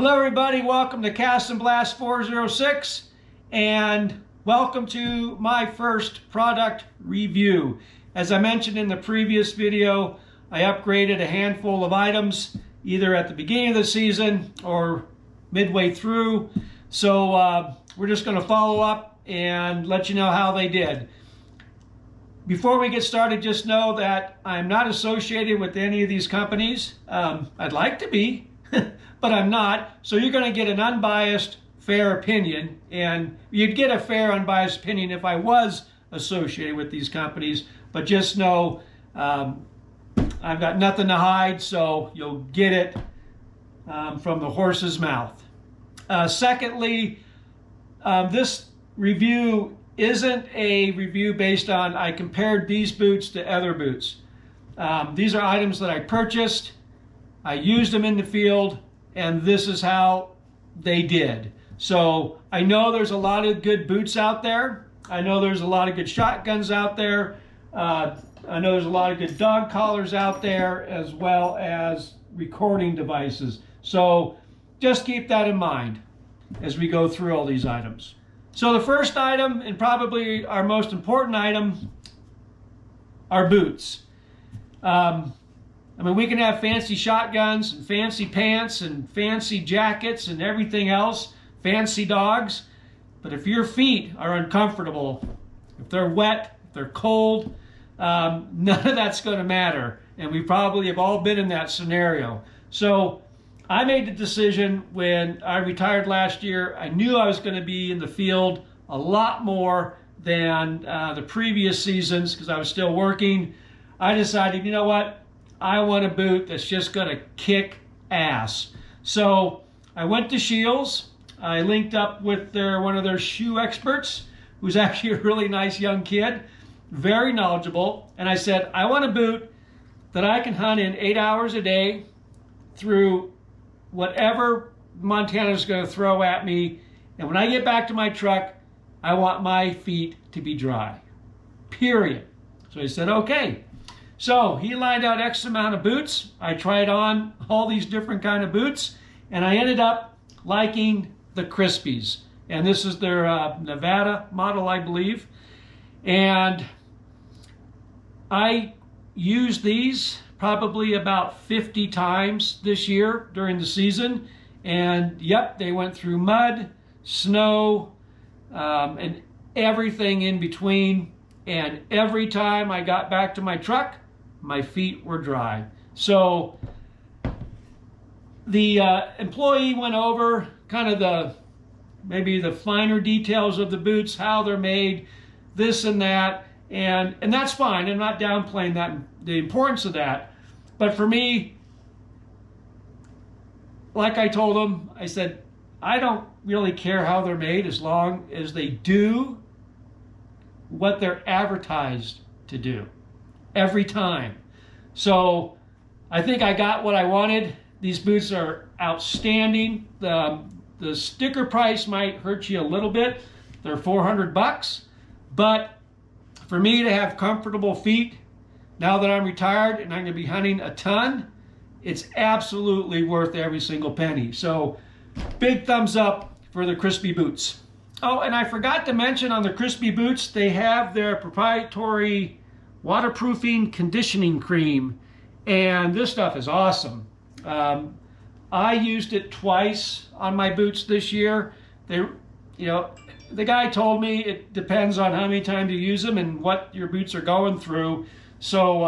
Hello everybody, welcome to Cast and Blast 406 and welcome to my first product review. As I mentioned in the previous video, I upgraded a handful of items either at the beginning of the season or midway through. So we're just going to follow up and let you know how they did. Before we get started, just know that I'm not associated with any of these companies. I'd like to be, but I'm not. So you're going to get an unbiased, fair opinion. And you'd get a fair, unbiased opinion if I was associated with these companies. But just know I've got nothing to hide, so you'll get it from the horse's mouth. Secondly, this review isn't a review based on I compared these boots to other boots. These are items that I purchased, I used them in the field, and this is how they did. So I know there's a lot of good boots out there. I know there's a lot of good shotguns out there. I know there's a lot of good dog collars out there, as well as recording devices. So just keep that in mind as we go through all these items. So the first item, and probably our most important item, are boots. I mean, we can have fancy shotguns and fancy pants and fancy jackets and everything else, fancy dogs, but if your feet are uncomfortable, if they're wet, if they're cold, none of that's going to matter. And we probably have all been in that scenario. So I made the decision when I retired last year. I knew I was going to be in the field a lot more than the previous seasons because I was still working. I decided, you know what? I want a boot that's just going to kick ass. So I went to Shields. I linked up with one of their shoe experts, who's actually a really nice young kid, very knowledgeable. And I said, I want a boot that I can hunt in 8 hours a day through whatever Montana's going to throw at me. And when I get back to my truck, I want my feet to be dry, period. So he said, okay. So he lined out X amount of boots. I tried on all these different kind of boots, and I ended up liking the Crispis. And this is their Nevada model, I believe. And I used these probably about 50 times this year during the season. And yep, they went through mud, snow, and everything in between. And every time I got back to my truck, my feet were dry. So the employee went over kind of maybe the finer details of the boots, how they're made, this and that, and that's fine. I'm not downplaying that, the importance of that. But for me, like I told him, I said, I don't really care how they're made as long as they do what they're advertised to do every time. So I think I got what I wanted. These boots are outstanding. The sticker price might hurt you a little bit. They're $400, but for me to have comfortable feet now that I'm retired and I'm going to be hunting a ton, it's absolutely worth every single penny. So big thumbs up for the Crispi boots. Oh, and I forgot to mention on the Crispi boots, they have their proprietary waterproofing conditioning cream, and this stuff is awesome. I used it twice on my boots this year. The guy told me it depends on how many times you use them and what your boots are going through. So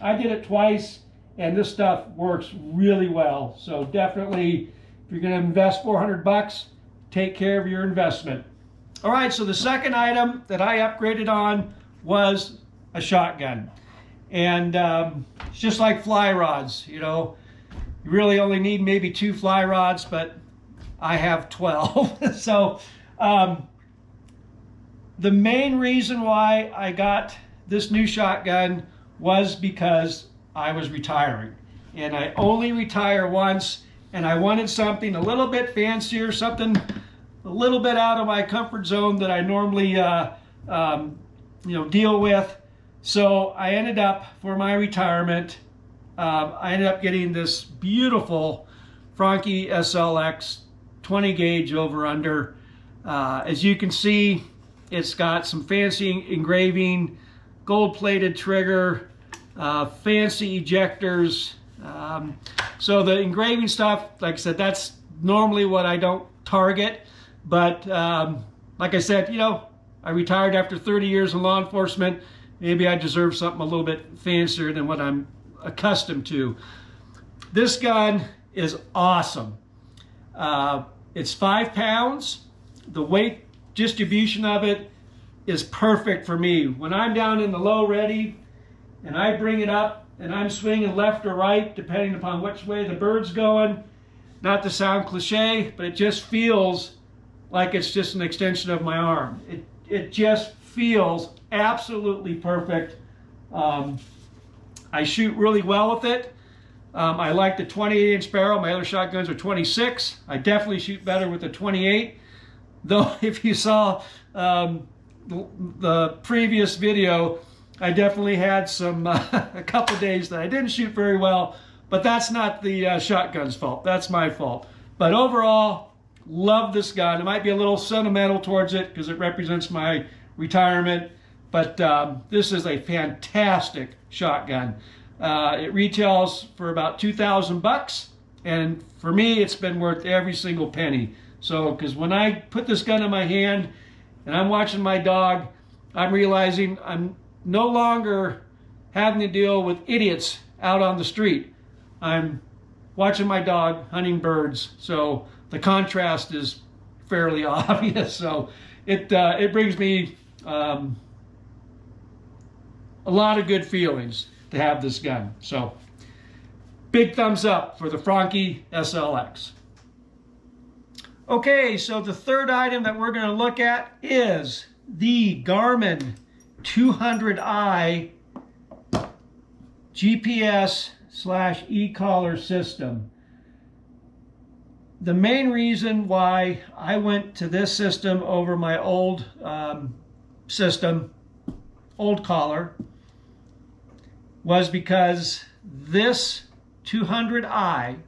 I did it twice, and this stuff works really well. So definitely, if you're going to invest $400, take care of your investment. All right, so the second item that I upgraded on was a shotgun. And it's just like fly rods, you really only need maybe 2 fly rods, but I have 12. So the main reason why I got this new shotgun was because I was retiring. And I only retire once, and I wanted something a little bit fancier, something a little bit out of my comfort zone that I normally deal with. So I ended up, for my retirement, I ended up getting this beautiful Franchi SLX 20 gauge over under. As you can see, it's got some fancy engraving, gold plated trigger, fancy ejectors. So the engraving stuff, like I said, that's normally what I don't target. But like I said, you know, I retired after 30 years in law enforcement. Maybe I deserve something a little bit fancier than what I'm accustomed to. This gun is awesome. It's 5 pounds. The weight distribution of it is perfect for me. When I'm down in the low ready and I bring it up and I'm swinging left or right, depending upon which way the bird's going, not to sound cliche, but it just feels like it's just an extension of my arm. It just feels absolutely perfect. I shoot really well with it. I like the 28-inch barrel. My other shotguns are 26. I definitely shoot better with the 28. Though if you saw the previous video, I definitely had some a couple days that I didn't shoot very well, but that's not the shotgun's fault. That's my fault. But overall, love this gun. It might be a little sentimental towards it because it represents my retirement, but this is a fantastic shotgun. It retails for about $2,000, and for me, it's been worth every single penny. So, because when I put this gun in my hand and I'm watching my dog, I'm realizing I'm no longer having to deal with idiots out on the street. I'm watching my dog hunting birds, so the contrast is fairly obvious. So it brings me a lot of good feelings to have this gun. So big thumbs up for the Franchi SLX. Okay, so the third item that we're going to look at is the Garmin 200i GPS/e-collar system. The main reason why I went to this system over my old system, old collar, was because this 200i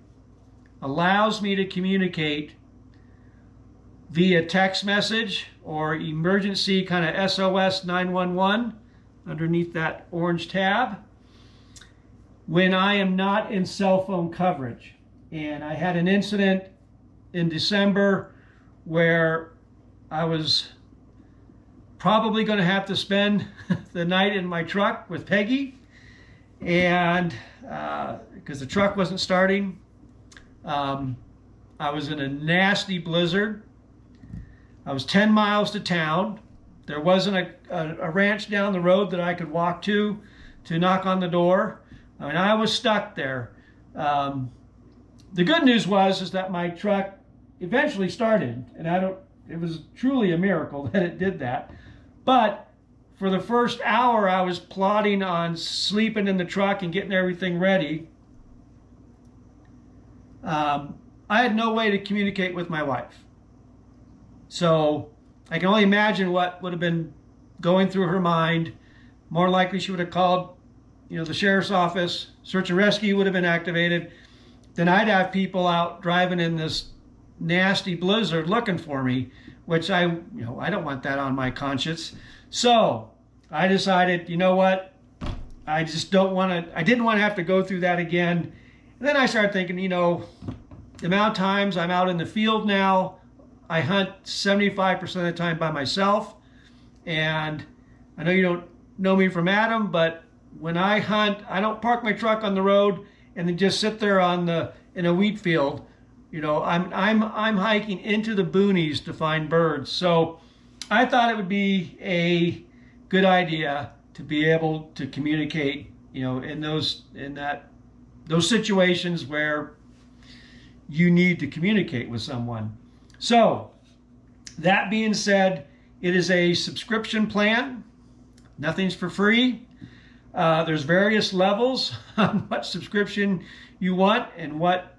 allows me to communicate via text message or emergency kind of SOS 911 underneath that orange tab when I am not in cell phone coverage. And I had an incident in December where I was probably going to have to spend the night in my truck with Peggy, and because the truck wasn't starting. I was in a nasty blizzard. I was 10 miles to town. There wasn't a ranch down the road that I could walk to knock on the door. I mean, I was stuck there. The good news is that my truck eventually started, and it was truly a miracle that it did that. But for the first hour, I was plotting on sleeping in the truck and getting everything ready. I had no way to communicate with my wife. So I can only imagine what would have been going through her mind. More likely she would have called, the sheriff's office. Search and rescue would have been activated. Then I'd have people out driving in this nasty blizzard looking for me, which I don't want that on my conscience. So I decided, you know what? I just don't want to, I didn't want to have to go through that again. And then I started thinking, the amount of times I'm out in the field now, I hunt 75% of the time by myself. And I know you don't know me from Adam, but when I hunt, I don't park my truck on the road and then just sit there in a wheat field. I'm hiking into the boonies to find birds. So I thought it would be a good idea to be able to communicate, in those situations where you need to communicate with someone. So that being said, it is a subscription plan. Nothing's for free. There's various levels on what subscription you want and what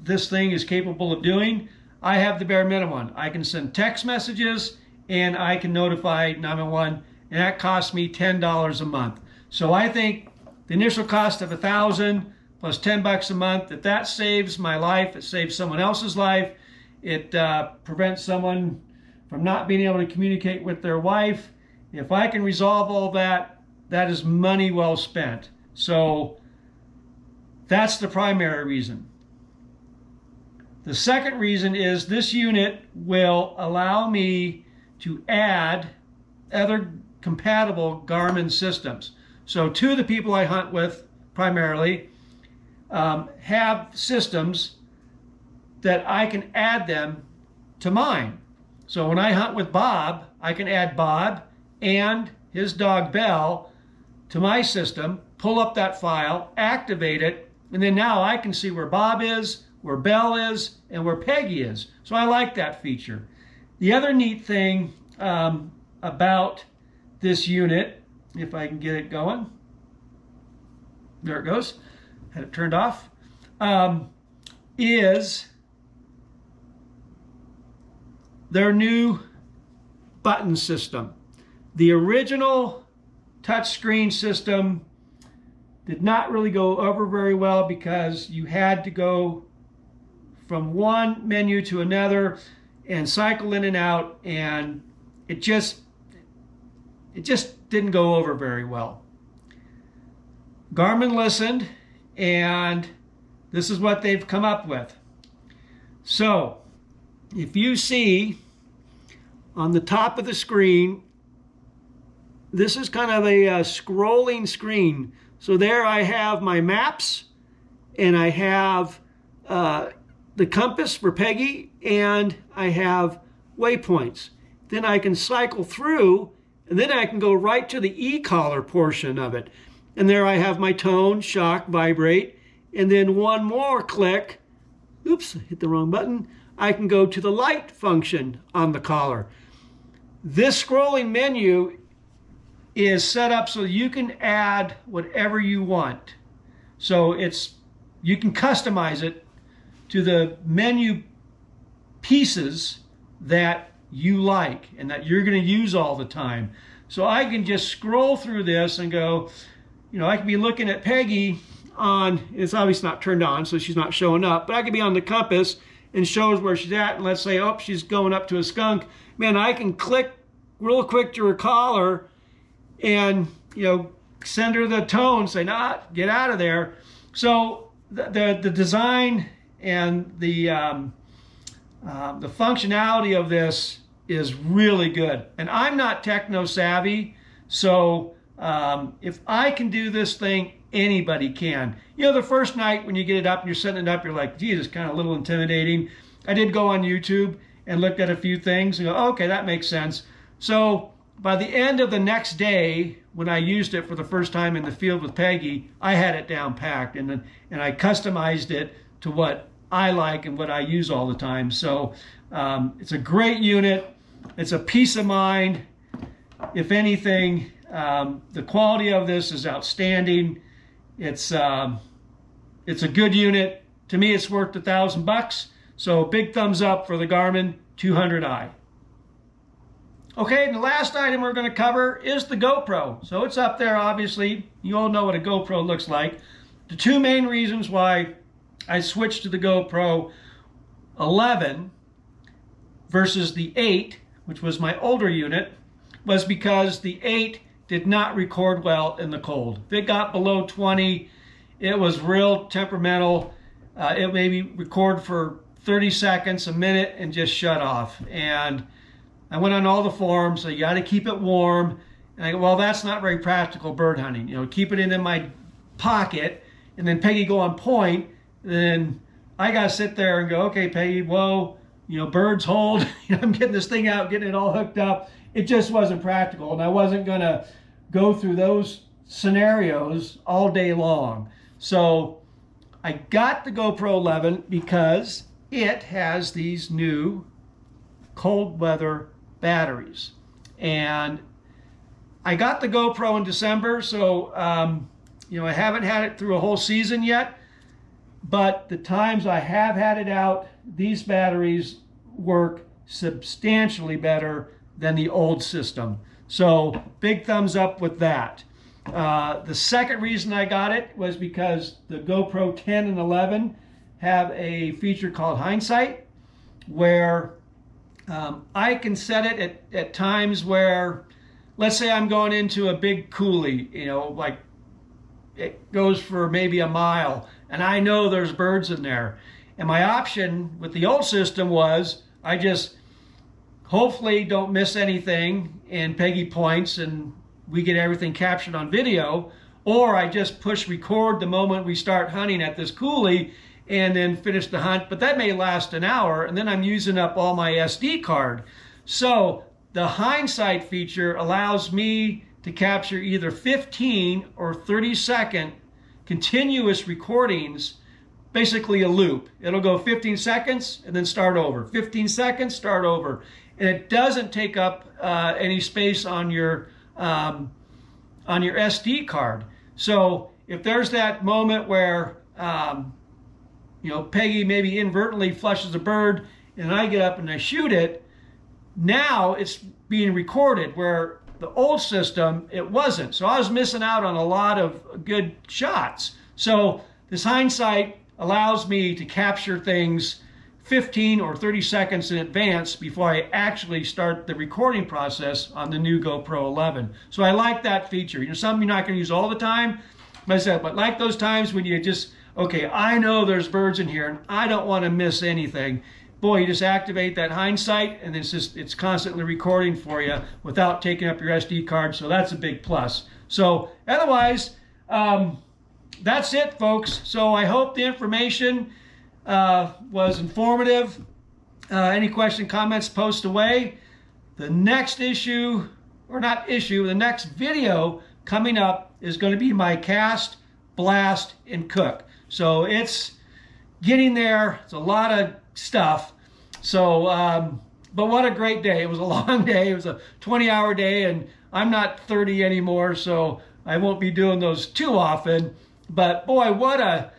this thing is capable of doing. I have the bare minimum. I can send text messages and I can notify 911, and that costs me $10 a month. So I think the initial cost of $1,000 plus 10 bucks a month. If that saves my life, it saves someone else's life. It prevents someone from not being able to communicate with their wife. If I can resolve all that, that is money well spent. So that's the primary reason. The second reason is this unit will allow me to add other compatible Garmin systems. So two of the people I hunt with primarily have systems that I can add them to mine. So when I hunt with Bob, I can add Bob and his dog Belle to my system, pull up that file, activate it, and then now I can see where Bob is, where Belle is, and where Peggy is. So I like that feature. The other neat thing about this unit, if I can get it going, there it goes, had it turned off, is their new button system. The original touchscreen system did not really go over very well because you had to go from one menu to another and cycle in and out, and it just didn't go over very well. Garmin listened, and this is what they've come up with. So if you see on the top of the screen, this is kind of a scrolling screen. So there I have my maps, and I have the compass for Peggy, and I have waypoints. Then I can cycle through, and then I can go right to the e-collar portion of it. And there I have my tone, shock, vibrate, and then one more click, oops, I hit the wrong button, I can go to the light function on the collar. This scrolling menu is set up so you can add whatever you want. So you can customize it to the menu pieces that you like and that you're going to use all the time. So I can just scroll through this and go, I can be looking at Peggy on, it's obviously not turned on, so she's not showing up, but I could be on the compass and shows where she's at, and let's say, oh, she's going up to a skunk. Man, I can click real quick to her collar and, send her the tone, say, nah, get out of there. So the design and the functionality of this is really good. And I'm not techno savvy, so if I can do this thing, anybody can. The first night when you get it up and you're setting it up, you're like, geez, it's kind of a little intimidating. I did go on YouTube and looked at a few things and go, okay, that makes sense. So by the end of the next day, when I used it for the first time in the field with Peggy, I had it down packed, and I customized it to what I like and what I use all the time. So it's a great unit. It's a peace of mind. If anything, the quality of this is outstanding. It's a good unit. To me, it's worth $1,000. So big thumbs up for the Garmin 200i. Okay, and the last item we're going to cover is the GoPro. So it's up there, obviously. You all know what a GoPro looks like. The two main reasons why I switched to the GoPro 11 versus the 8, which was my older unit, was because the 8 did not record well in the cold. If it got below 20, it was real temperamental. It maybe record for 30 seconds, a minute, and just shut off. And I went on all the forums, so you got to keep it warm. And I go, well, that's not very practical bird hunting. Keep it in my pocket, and then Peggy go on point. And then I got to sit there and go, okay, Peggy, whoa, birds hold. I'm getting this thing out, getting it all hooked up. It just wasn't practical, and I wasn't going to go through those scenarios all day long. So I got the GoPro 11 because it has these new cold weather batteries. And I got the GoPro in December, so I haven't had it through a whole season yet, but the times I have had it out, these batteries work substantially better than the old system. So big thumbs up with that. The second reason I got it was because the GoPro 10 and 11 have a feature called hindsight, where I can set it at times where, let's say I'm going into a big coulee, you know, like it goes for maybe a mile, and I know there's birds in there. And my option with the old system was I just hopefully don't miss anything and Peggy points and we get everything captured on video, or I just push record the moment we start hunting at this coulee and then finish the hunt. But that may last an hour, and then I'm using up all my SD card. So the hindsight feature allows me to capture either 15 or 30-second continuous recordings, basically a loop. It'll go 15 seconds and then start over, 15 seconds, start over. And it doesn't take up any space on your SD card. So if there's that moment where you know, Peggy maybe inadvertently flushes a bird and I get up and I shoot it, now it's being recorded, where the old system, it wasn't. So I was missing out on a lot of good shots. So this hindsight allows me to capture things 15 or 30 seconds in advance before I actually start the recording process on the new GoPro 11. So I like that feature. You know, something you're not going to use all the time, but like those times when you just, okay, I know there's birds in here and I don't want to miss anything. Boy, you just activate that hindsight and it's constantly recording for you without taking up your SD card. So that's a big plus. So otherwise, that's it, folks. So I hope the information was informative. Any question, comments, post away. The next issue, or not issue, the next video coming up is going to be my cast, blast, and cook. So it's getting there. It's a lot of stuff. So, but what a great day. It was a long day. It was a 20-hour day, and I'm not 30 anymore, so I won't be doing those too often. But boy, what a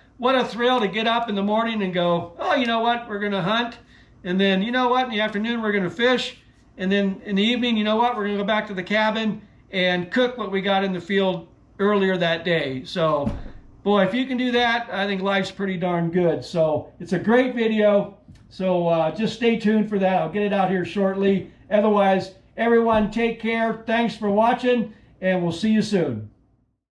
thrill to get up in the morning and go, oh, you know what, we're going to hunt. And then, you know what, in the afternoon, we're going to fish. And then in the evening, you know what, we're going to go back to the cabin and cook what we got in the field earlier that day. So, boy, if you can do that, I think life's pretty darn good. So it's a great video. So just stay tuned for that. I'll get it out here shortly. Otherwise, everyone take care. Thanks for watching, and we'll see you soon.